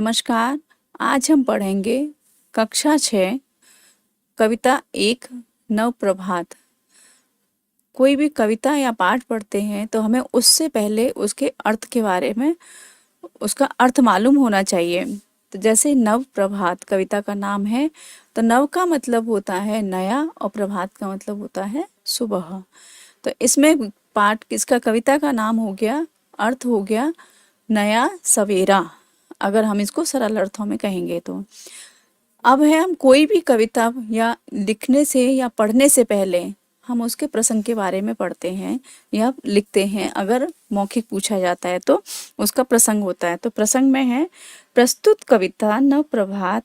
नमस्कार। आज हम पढ़ेंगे कक्षा 6 कविता 1 नव प्रभात। कोई भी कविता या पाठ पढ़ते हैं तो हमें उससे पहले उसके अर्थ के बारे में उसका अर्थ मालूम होना चाहिए। तो जैसे नव प्रभात कविता का नाम है, तो नव का मतलब होता है नया और प्रभात का मतलब होता है सुबह। तो इसमें पाठ किसका, कविता का नाम हो गया, अर्थ हो गया नया सवेरा, अगर हम इसको सरल अर्थों में कहेंगे तो। अब है, हम कोई भी कविता या लिखने से या पढ़ने से पहले हम उसके प्रसंग के बारे में पढ़ते हैं या लिखते हैं। अगर मौखिक पूछा जाता है तो उसका प्रसंग होता है। तो प्रसंग में है, प्रस्तुत कविता नव प्रभात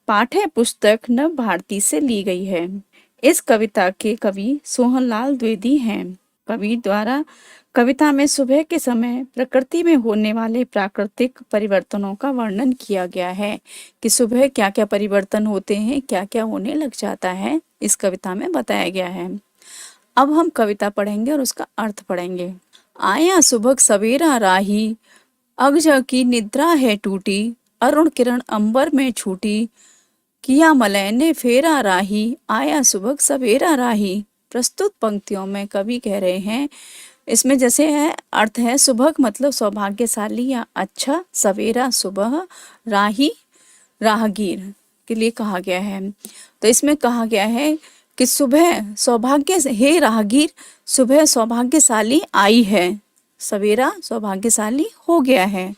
पाठ्य पुस्तक नव भारती से ली गई है। इस कविता के कवि सोहनलाल द्विवेदी हैं। कवि द्वारा कविता में सुबह के समय प्रकृति में होने वाले प्राकृतिक परिवर्तनों का वर्णन किया गया है कि सुबह क्या क्या परिवर्तन होते हैं, क्या क्या होने लग जाता है, इस कविता में बताया गया है। अब हम कविता पढ़ेंगे और उसका अर्थ पढ़ेंगे। आया सुबह सवेरा राही, अगज की निद्रा है टूटी, अरुण किरण अंबर में छूटी, किया मलय ने फेरा राही, आया सुबह सवेरा राही। प्रस्तुत पंक्तियों में कवि कह रहे हैं, इसमें जैसे है अर्थ है, सुबह मतलब सौभाग्यशाली या अच्छा, सवेरा सुबह, राही राहगीर के लिए कहा गया है। तो इसमें कहा गया है कि सुबह सौभाग्य, हे राहगीर सुबह सौभाग्यशाली आई है, सवेरा सौभाग्यशाली हो गया है।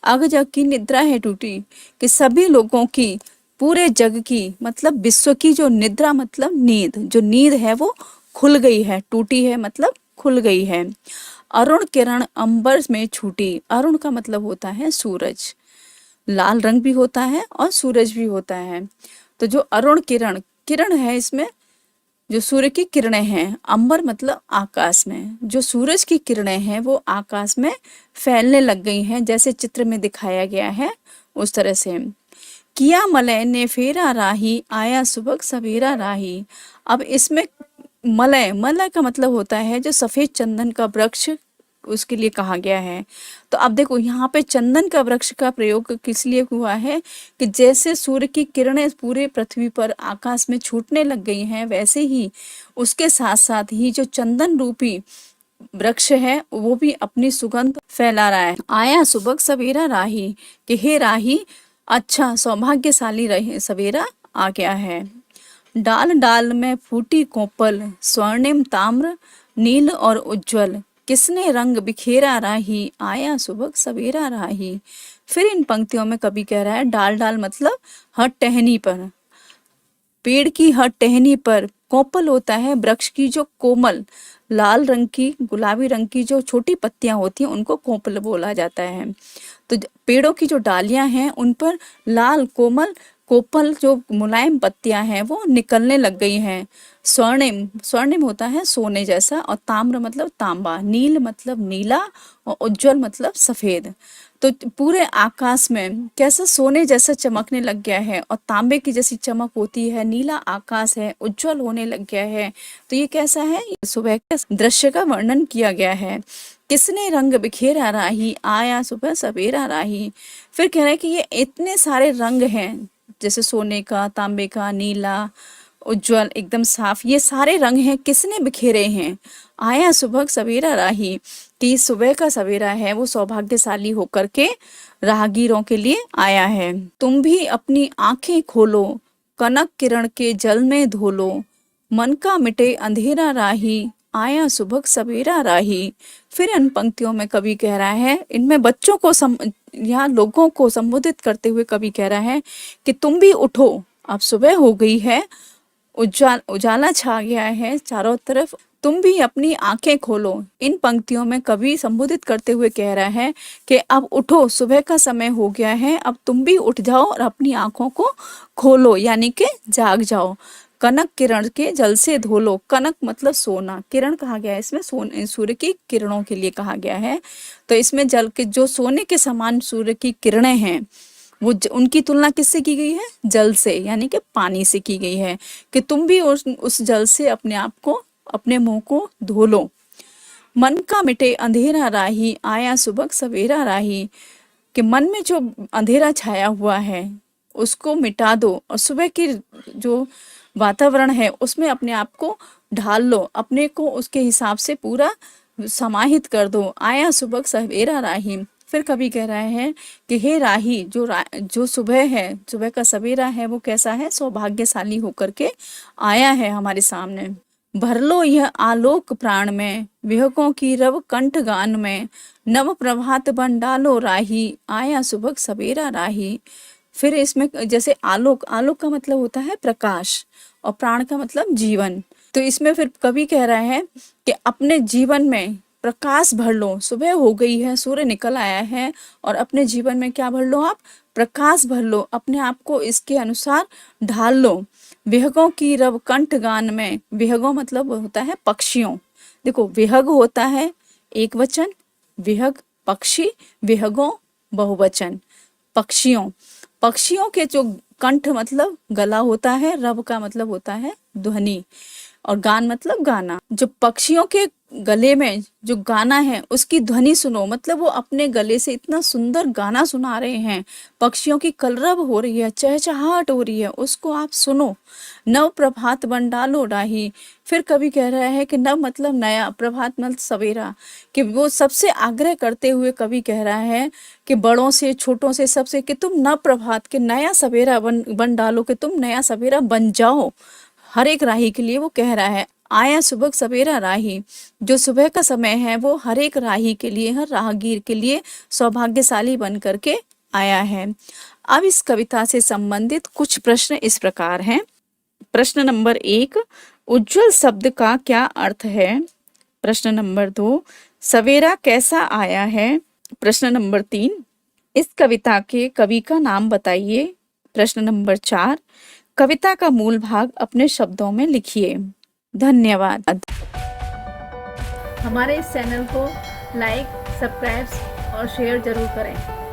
अग जग की निद्रा है टूटी, कि सभी लोगों की, पूरे जग की मतलब विश्व की जो निद्रा मतलब नींद, जो नींद है वो खुल गई है, टूटी है मतलब खुल गई है। अरुण किरण अंबर में छूटी, अरुण का मतलब होता है सूरज, लाल रंग भी होता है और सूरज भी होता है। तो जो अरुण किरण, किरण है इसमें जो सूर्य की किरणें हैं, अंबर मतलब आकाश में जो सूरज की किरणें हैं वो आकाश में फैलने लग गई हैं, जैसे चित्र में दिखाया गया है उस तरह से। किया मलय ने फेरा राही, आया सुबह सवेरा राही। अब इसमें मलय, मलय का मतलब होता है जो सफेद चंदन का वृक्ष, उसके लिए कहा गया है। तो अब देखो यहाँ पे चंदन का वृक्ष का प्रयोग किस लिए हुआ है कि जैसे सूर्य की किरणें पूरे पृथ्वी पर आकाश में छूटने लग गई हैं, वैसे ही उसके साथ साथ ही जो चंदन रूपी वृक्ष है वो भी अपनी सुगंध फैला रहा है। आया सुबह सवेरा राही, कि हे राही अच्छा सौभाग्यशाली रहे सवेरा आ गया है। डाल डाल में फूटी कोपल, स्वर्णिम ताम्र नील और उज्जवल, किसने रंग बिखेरा राही, आया सुबह सवेरा राही। फिर इन पंक्तियों में कवि कह रहा है, डाल डाल मतलब हर टहनी पर, पेड़ की हर टहनी पर, कोपल होता है वृक्ष की जो कोमल लाल रंग की, गुलाबी रंग की जो छोटी पत्तियां होती हैं उनको कोपल बोला जाता है। तो पेड़ों की जो डालियां हैं उन पर लाल कोमल कोपल जो मुलायम पत्तियां हैं वो निकलने लग गई हैं। स्वर्णिम, स्वर्णिम होता है सोने जैसा, और ताम्र मतलब तांबा, नील मतलब नीला, और उज्जवल मतलब सफेद। तो पूरे आकाश में कैसा सोने जैसा चमकने लग गया है, और तांबे की जैसी चमक होती है, नीला आकाश है, उज्जवल होने लग गया है। तो ये कैसा है, ये सुबह के दृश्य का वर्णन किया गया है। किसने रंग बिखेरा राही, आया सुबह सवेरा राही। फिर कह रहा है कि ये इतने सारे रंग हैं, जैसे सोने का, तांबे का, नीला, उज्जवल, एकदम साफ, ये सारे रंग हैं, किसने बिखेरे हैं, आया सुबह सवेरा राही, कि सुबह का सवेरा है वो सौभाग्यशाली होकर के राहगीरों के लिए आया है। तुम भी अपनी आंखें खोलो, कनक किरण के जल में धो लो, मन का मिटे अंधेरा राही, आया सुबह सवेरा राही। फिर इन पंक्तियों में कवि कह रहा है, इनमें बच्चों को यहाँ लोगों को संबोधित करते हुए कवि कह रहा है कि तुम भी उठो, अब सुबह हो गई है, उजाला छा गया है चारों तरफ, तुम भी अपनी आंखें खोलो। इन पंक्तियों में कवि संबोधित करते हुए कह रहा है कि अब उठो, सुबह का समय हो गया है, अब तुम भी उठ जाओ और अपनी आंखों को खोलो, यानी कि जाग जाओ। कनक किरण के जल से धो लो, कनक मतलब सोना, किरण कहा गया है इसमें सोने, सूर्य की किरणों के लिए कहा गया है। तो इसमें जल के जो सोने के समान सूर्य की किरणें हैं वो उनकी तुलना किससे की गई है, जल से, यानी कि पानी से की गई है, कि तुम भी उस जल से अपने आप को, अपने मुंह को धो लो। मन का मिटे अंधेरा राही, आया सुबह सवेरा राही। कि मन में जो अंधेरा छाया हुआ है उसको मिटा दो और सुबह की जो वातावरण है उसमें अपने आप को ढाल लो, अपने को उसके हिसाब से पूरा समाहित कर दो। आया सुबह सवेरा राही। फिर कवि कह रहे हैं कि हे राही, जो सुबह है, सुबह का सवेरा है, वो कैसा है? सौभाग्यशाली होकर के आया है हमारे सामने। भर लो यह आलोक प्राण में, विहकों की रव कंठ गान में, नव प्रभात बन डालो राही, आया सुबह सवेरा राही। फिर इसमें जैसे आलोक, आलोक का मतलब होता है प्रकाश और प्राण का मतलब जीवन। तो इसमें फिर कवि कह रहे हैं कि अपने जीवन में प्रकाश भर लो। सुबह हो गई है, सूर्य निकल आया है और अपने जीवन में क्या भर लो आप? प्रकाश भर लो, अपने आप को इसके अनुसार ढाल लो। विहगों की रव कंठ गान में, विहगों मतलब होता है पक्षियों। देखो विहग होता है एक वचन, विहग पक्षी, विहगों बहुवचन। पक्षियों, पक्षियों के जो कंठ मतलब गला होता है, रव का मतलब होता है ध्वनि और गान मतलब गाना। जो पक्षियों के गले में जो गाना है उसकी ध्वनि सुनो, मतलब वो अपने गले से इतना सुंदर गाना सुना रहे हैं। पक्षियों की कलरव हो रही है, चहचहाहट हो रही है, उसको आप सुनो। नव प्रभात बन डालो राही। फिर कवि कह रहा है कि नव मतलब नया, प्रभात मतलब सवेरा। कि वो सबसे आग्रह करते हुए कवि कह रहा है कि बड़ों से छोटों से सबसे कि तुम नव प्रभात के नया सवेरा बन डालो, कि तुम नया सवेरा बन जाओ हर एक राही के लिए। वो कह रहा है आया सुबह सवेरा राही। जो सुबह का समय है वो हर एक राही के लिए, हर राहगीर के लिए सौभाग्यशाली बन करके आया है। अब इस कविता से संबंधित कुछ प्रश्न इस प्रकार हैं। प्रश्न नंबर 1, उज्जवल शब्द का क्या अर्थ है? प्रश्न नंबर 2, सवेरा कैसा आया है? प्रश्न नंबर 3, इस कविता के कवि का नाम बताइए। प्रश्न नंबर 4, कविता का मूल भाग अपने शब्दों में लिखिए। धन्यवाद। हमारे इस चैनल को लाइक, सब्सक्राइब और शेयर जरूर करें।